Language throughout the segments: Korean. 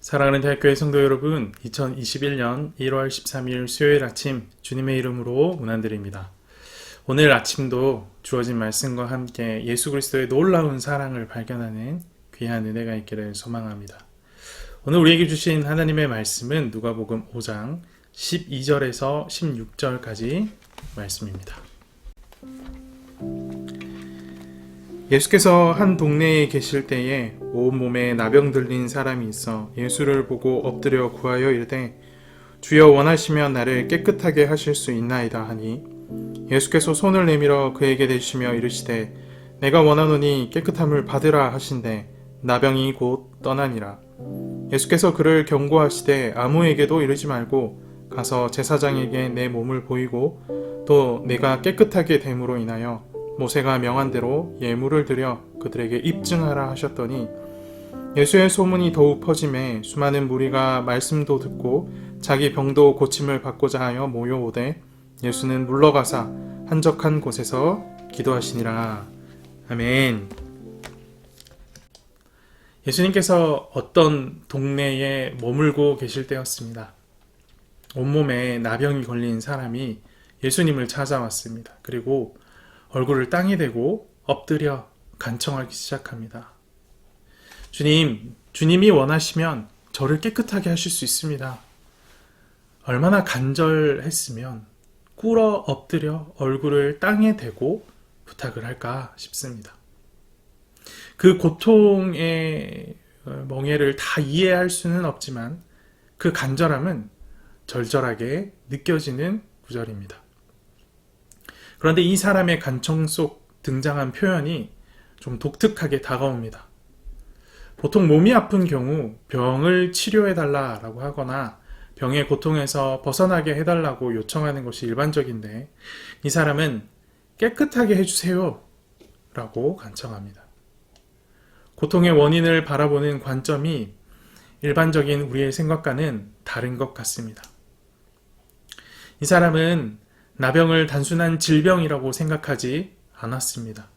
사랑하는 대학교의 성도 여러분, 2021년 1월 13일 수요일 아침 주님의 이름으로 문안드립니다. 오늘 아침도 주어진 말씀과 함께 예수 그리스도의 놀라운 사랑을 발견하는 귀한 은혜가 있기를 소망합니다. 오늘 우리에게 주신 하나님의 말씀은 누가복음 5장 12절에서 16절까지 말씀입니다. 예수께서 한 동네에 계실 때에 온몸에 나병 들린 사람이 있어 예수를 보고 엎드려 구하여 이르되 주여 원하시면 나를 깨끗하게 하실 수 있나이다 하니 예수께서 손을 내밀어 그에게 대시며 이르시되 내가 원하노니 깨끗함을 받으라 하신대 나병이 곧 떠나니라. 예수께서 그를 경고하시되 아무에게도 이르지 말고 가서 제사장에게 내 몸을 보이고 또 내가 깨끗하게 됨으로 인하여 모세가 명한 대로 예물을 드려 그들에게 입증하라 하셨더니 예수의 소문이 더욱 퍼짐에 수많은 무리가 말씀도 듣고 자기 병도 고침을 받고자 하여 모여오되 예수는 물러가사 한적한 곳에서 기도하시니라. 아멘. 예수님께서 어떤 동네에 머물고 계실 때였습니다. 온몸에 나병이 걸린 사람이 예수님을 찾아왔습니다. 그리고 얼굴을 땅에 대고 엎드려 간청하기 시작합니다. 주님이 원하시면 저를 깨끗하게 하실 수 있습니다. 얼마나 간절했으면 꿇어 엎드려 얼굴을 땅에 대고 부탁을 할까 싶습니다. 그 고통의 멍에를 다 이해할 수는 없지만 그 간절함은 절절하게 느껴지는 구절입니다. 그런데 이 사람의 간청 속 등장한 표현이 좀 독특하게 다가옵니다. 보통 몸이 아픈 경우 병을 치료해달라고 하거나 병의 고통에서 벗어나게 해달라고 요청하는 것이 일반적인데 이 사람은 깨끗하게 해주세요 라고 간청합니다. 고통의 원인을 바라보는 관점이 일반적인 우리의 생각과는 다른 것 같습니다. 이 사람은 나병을 단순한 질병이라고 생각하지 않았습니다.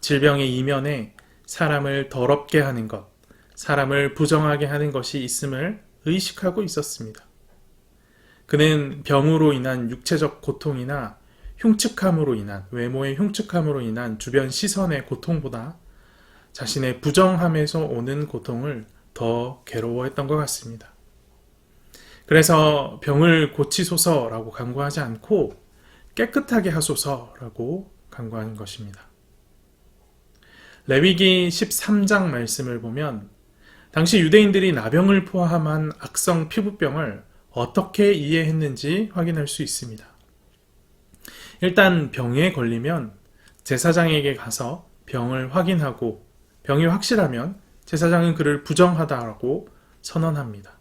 질병의 이면에 사람을 더럽게 하는 것, 사람을 부정하게 하는 것이 있음을 의식하고 있었습니다. 그는 병으로 인한 육체적 고통이나 흉측함으로 인한, 외모의 흉측함으로 인한 주변 시선의 고통보다 자신의 부정함에서 오는 고통을 더 괴로워했던 것 같습니다. 그래서 병을 고치소서라고 간구하지 않고 깨끗하게 하소서라고 간구하는 것입니다. 레위기 13장 말씀을 보면 당시 유대인들이 나병을 포함한 악성 피부병을 어떻게 이해했는지 확인할 수 있습니다. 일단 병에 걸리면 제사장에게 가서 병을 확인하고 병이 확실하면 제사장은 그를 부정하다라고 선언합니다.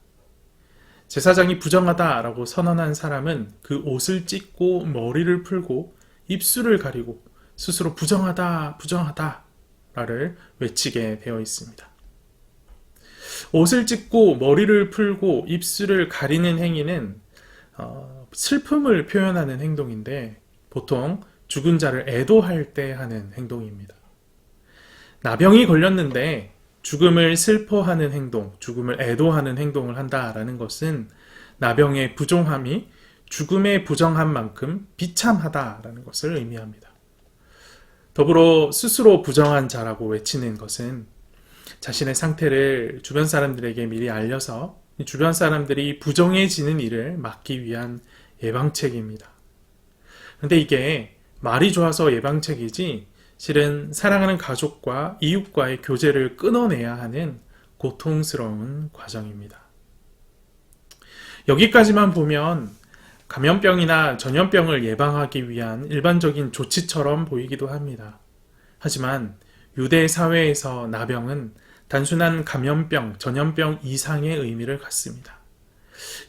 제사장이 부정하다라고 선언한 사람은 그 옷을 찢고 머리를 풀고 입술을 가리고 스스로 부정하다 를 외치게 되어 있습니다. 옷을 찢고 머리를 풀고 입술을 가리는 행위는 슬픔을 표현하는 행동인데 보통 죽은 자를 애도할 때 하는 행동입니다. 나병이 걸렸는데 죽음을 슬퍼하는 행동, 죽음을 애도하는 행동을 한다라는 것은 나병의 부정함이 죽음의 부정함만큼 비참하다라는 것을 의미합니다. 더불어 스스로 부정한 자라고 외치는 것은 자신의 상태를 주변 사람들에게 미리 알려서 주변 사람들이 부정해지는 일을 막기 위한 예방책입니다. 그런데 이게 말이 좋아서 예방책이지 실은 사랑하는 가족과 이웃과의 교제를 끊어내야 하는 고통스러운 과정입니다. 여기까지만 보면 감염병이나 전염병을 예방하기 위한 일반적인 조치처럼 보이기도 합니다. 하지만 유대 사회에서 나병은 단순한 감염병, 전염병 이상의 의미를 갖습니다.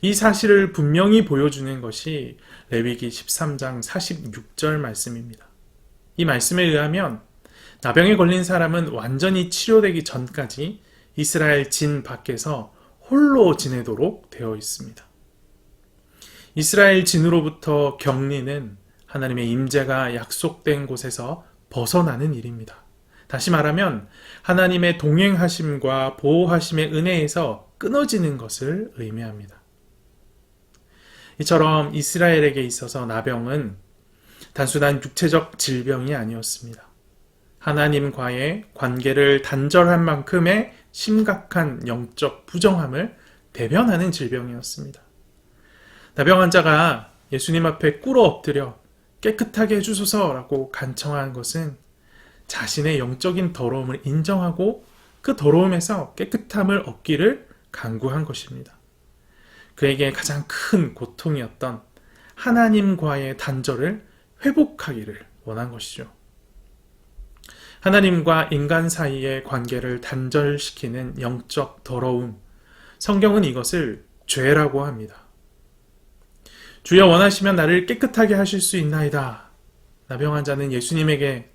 이 사실을 분명히 보여주는 것이 레위기 13장 46절 말씀입니다. 이 말씀에 의하면 나병에 걸린 사람은 완전히 치료되기 전까지 이스라엘 진 밖에서 홀로 지내도록 되어 있습니다. 이스라엘 진으로부터 격리는 하나님의 임재가 약속된 곳에서 벗어나는 일입니다. 다시 말하면 하나님의 동행하심과 보호하심의 은혜에서 끊어지는 것을 의미합니다. 이처럼 이스라엘에게 있어서 나병은 단순한 육체적 질병이 아니었습니다. 하나님과의 관계를 단절한 만큼의 심각한 영적 부정함을 대변하는 질병이었습니다. 나병 환자가 예수님 앞에 꿇어 엎드려 깨끗하게 해주소서라고 간청한 것은 자신의 영적인 더러움을 인정하고 그 더러움에서 깨끗함을 얻기를 간구한 것입니다. 그에게 가장 큰 고통이었던 하나님과의 단절을 회복하기를 원한 것이죠. 하나님과 인간 사이의 관계를 단절시키는 영적 더러움, 성경은 이것을 죄라고 합니다. 주여 원하시면 나를 깨끗하게 하실 수 있나이다. 나병 환자는 예수님에게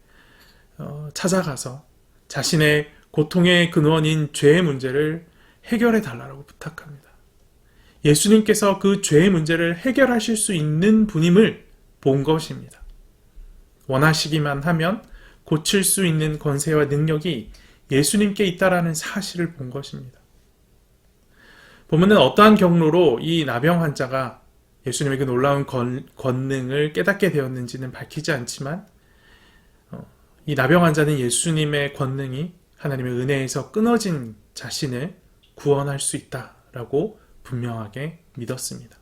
찾아가서 자신의 고통의 근원인 죄의 문제를 해결해 달라고 부탁합니다. 예수님께서 그 죄의 문제를 해결하실 수 있는 분임을 본 것입니다. 원하시기만 하면 고칠 수 있는 권세와 능력이 예수님께 있다라는 사실을 본 것입니다. 본문은 어떠한 경로로 이 나병 환자가 예수님의 그 놀라운 권능을 깨닫게 되었는지는 밝히지 않지만 이 나병 환자는 예수님의 권능이 하나님의 은혜에서 끊어진 자신을 구원할 수 있다라고 분명하게 믿었습니다.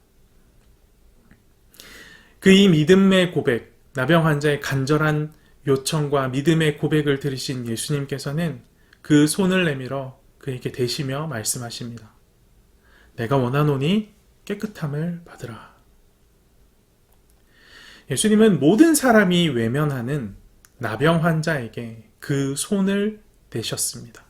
그 이 믿음의 고백, 나병 환자의 간절한 요청과 믿음의 고백을 들으신 예수님께서는 그 손을 내밀어 그에게 대시며 말씀하십니다. 내가 원하노니 깨끗함을 받으라. 예수님은 모든 사람이 외면하는 나병 환자에게 그 손을 대셨습니다.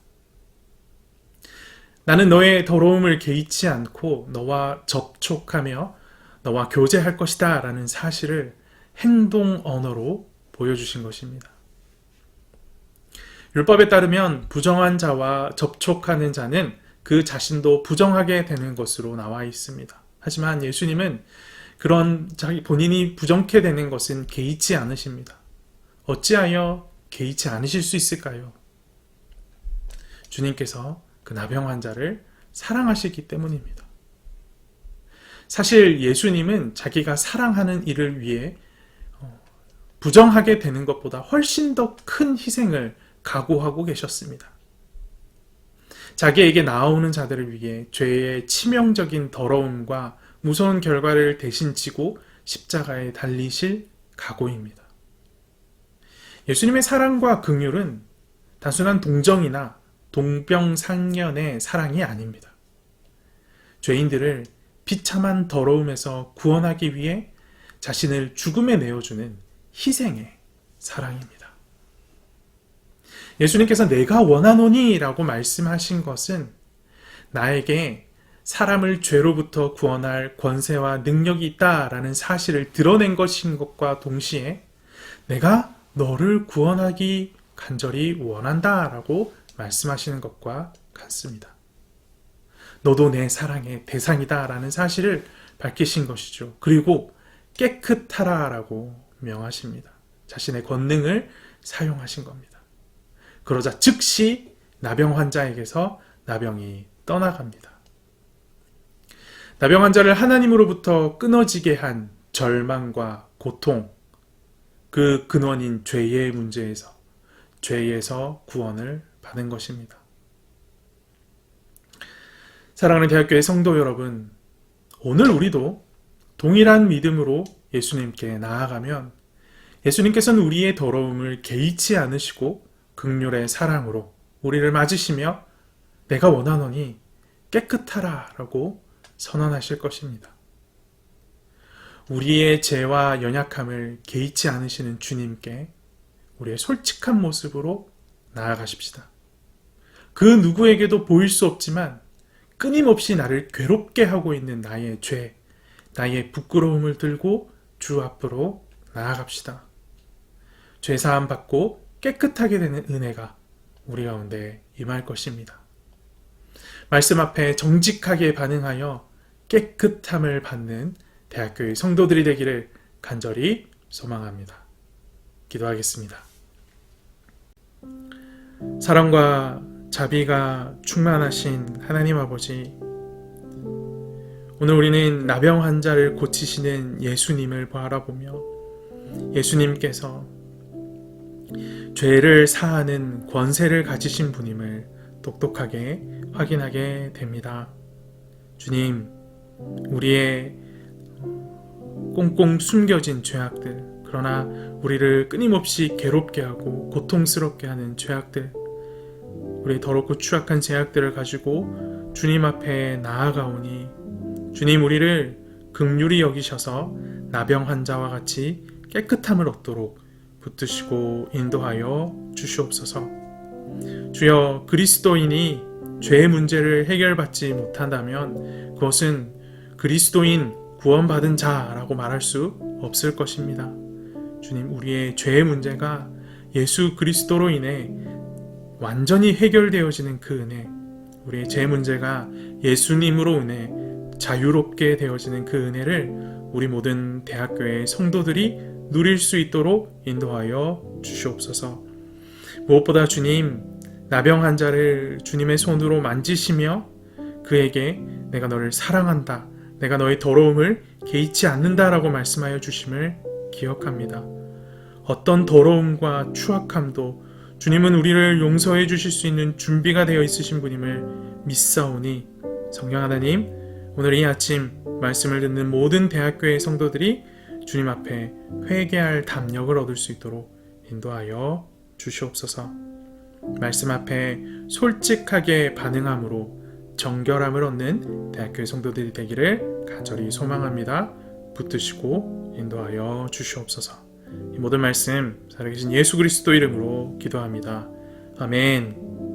나는 너의 더러움을 개의치 않고 너와 접촉하며 너와 교제할 것이다 라는 사실을 행동 언어로 보여주신 것입니다. 율법에 따르면 부정한 자와 접촉하는 자는 그 자신도 부정하게 되는 것으로 나와 있습니다. 하지만 예수님은 그런 자기 본인이 부정케 되는 것은 개의치 않으십니다. 어찌하여 개의치 않으실 수 있을까요? 주님께서 그 나병 환자를 사랑하시기 때문입니다. 사실 예수님은 자기가 사랑하는 이를 위해 부정하게 되는 것보다 훨씬 더 큰 희생을 각오하고 계셨습니다. 자기에게 나아오는 자들을 위해 죄의 치명적인 더러움과 무서운 결과를 대신 지고 십자가에 달리실 각오입니다. 예수님의 사랑과 긍휼은 단순한 동정이나 동병상련의 사랑이 아닙니다. 죄인들을 비참한 더러움에서 구원하기 위해 자신을 죽음에 내어주는 희생의 사랑입니다. 예수님께서 내가 원하노니 라고 말씀하신 것은 나에게 사람을 죄로부터 구원할 권세와 능력이 있다라는 사실을 드러낸 것인 것과 동시에 내가 너를 구원하기 간절히 원한다 라고 말씀하시는 것과 같습니다. 너도 내 사랑의 대상이다 라는 사실을 밝히신 것이죠. 그리고 깨끗하라 라고 명하십니다. 자신의 권능을 사용하신 겁니다. 그러자 즉시 나병 환자에게서 나병이 떠나갑니다. 나병 환자를 하나님으로부터 끊어지게 한 절망과 고통, 그 근원인 죄의 문제에서, 죄에서 구원을 받은 것입니다. 사랑하는 대학교의 성도 여러분, 오늘 우리도 동일한 믿음으로 예수님께 나아가면 예수님께서는 우리의 더러움을 개의치 않으시고 긍휼의 사랑으로 우리를 맞으시며 내가 원하노니 깨끗하라 라고 선언하실 것입니다. 우리의 죄와 연약함을 개의치 않으시는 주님께 우리의 솔직한 모습으로 나아가십시다. 그 누구에게도 보일 수 없지만 끊임없이 나를 괴롭게 하고 있는 나의 죄, 나의 부끄러움을 들고 주 앞으로 나아갑시다. 죄사함 받고 깨끗하게 되는 은혜가 우리 가운데 임할 것입니다. 말씀 앞에 정직하게 반응하여 깨끗함을 받는 대학교의 성도들이 되기를 간절히 소망합니다. 기도하겠습니다. 사랑과 자비가 충만하신 하나님 아버지, 오늘 우리는 나병 환자를 고치시는 예수님을 바라보며 예수님께서 죄를 사하는 권세를 가지신 분임을 똑똑하게 확인하게 됩니다. 주님, 우리의 꽁꽁 숨겨진 죄악들, 그러나 우리를 끊임없이 괴롭게 하고 고통스럽게 하는 죄악들, 우리의 더럽고 추악한 죄악들을 가지고 주님 앞에 나아가오니 주님, 우리를 긍휼히 여기셔서 나병 환자와 같이 깨끗함을 얻도록 붙드시고 인도하여 주시옵소서. 주여, 그리스도인이 죄의 문제를 해결받지 못한다면 그것은 그리스도인 구원받은 자라고 말할 수 없을 것입니다. 주님, 우리의 죄의 문제가 예수 그리스도로 인해 완전히 해결되어지는 그 은혜, 우리의 제 문제가 예수님으로 인해 자유롭게 되어지는 그 은혜를 우리 모든 대학교의 성도들이 누릴 수 있도록 인도하여 주시옵소서. 무엇보다 주님, 나병 환자를 주님의 손으로 만지시며 그에게 내가 너를 사랑한다, 내가 너의 더러움을 개의치 않는다라고 말씀하여 주심을 기억합니다. 어떤 더러움과 추악함도 주님은 우리를 용서해 주실 수 있는 준비가 되어 있으신 분임을 믿사오니, 성령 하나님, 오늘 이 아침 말씀을 듣는 모든 대학교의 성도들이 주님 앞에 회개할 담력을 얻을 수 있도록 인도하여 주시옵소서. 말씀 앞에 솔직하게 반응함으로 정결함을 얻는 대학교의 성도들이 되기를 간절히 소망합니다. 붙드시고 인도하여 주시옵소서. 이 모든 말씀 살아계신 예수 그리스도 이름으로 기도합니다. 아멘.